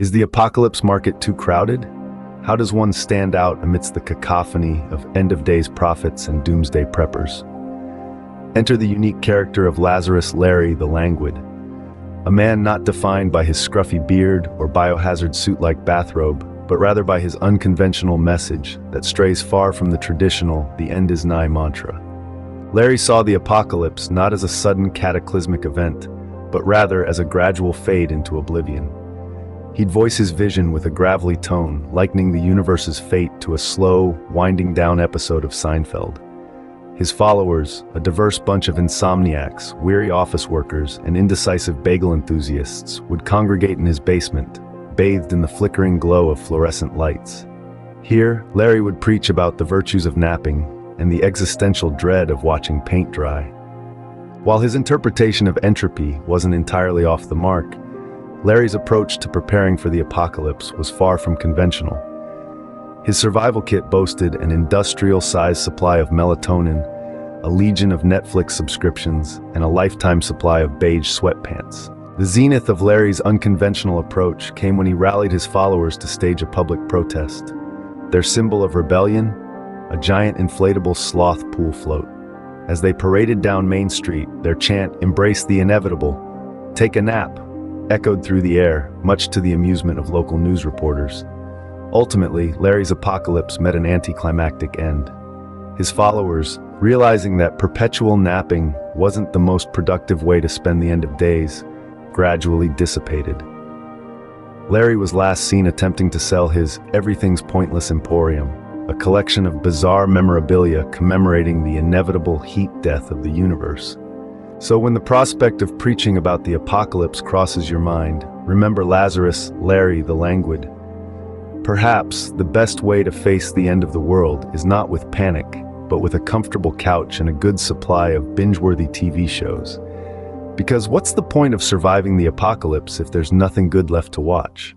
Is the apocalypse market too crowded? How does one stand out amidst the cacophony of end-of-days prophets and doomsday preppers? Enter the unique character of Lazarus Larry the Languid, a man not defined by his scruffy beard or biohazard suit-like bathrobe, but rather by his unconventional message that strays far from the traditional "the end is nigh" mantra. Larry saw the apocalypse not as a sudden cataclysmic event, but rather as a gradual fade into oblivion. He'd voice his vision with a gravelly tone, likening the universe's fate to a slow, winding-down episode of Seinfeld. His followers, a diverse bunch of insomniacs, weary office workers, and indecisive bagel enthusiasts, would congregate in his basement, bathed in the flickering glow of fluorescent lights. Here, Larry would preach about the virtues of napping and the existential dread of watching paint dry. While his interpretation of entropy wasn't entirely off the mark, Larry's approach to preparing for the apocalypse was far from conventional. His survival kit boasted an industrial-sized supply of melatonin, a legion of Netflix subscriptions, and a lifetime supply of beige sweatpants. The zenith of Larry's unconventional approach came when he rallied his followers to stage a public protest. Their symbol of rebellion, a giant inflatable sloth pool float. As they paraded down Main Street, their chant, "Embrace the inevitable, take a nap," echoed through the air, much to the amusement of local news reporters. Ultimately, Larry's apocalypse met an anticlimactic end. His followers, realizing that perpetual napping wasn't the most productive way to spend the end of days, gradually dissipated. Larry was last seen attempting to sell his Everything's Pointless Emporium, a collection of bizarre memorabilia commemorating the inevitable heat death of the universe. So when the prospect of preaching about the apocalypse crosses your mind, remember Lazarus Larry the Languid. Perhaps the best way to face the end of the world is not with panic, but with a comfortable couch and a good supply of binge-worthy TV shows. Because what's the point of surviving the apocalypse if there's nothing good left to watch?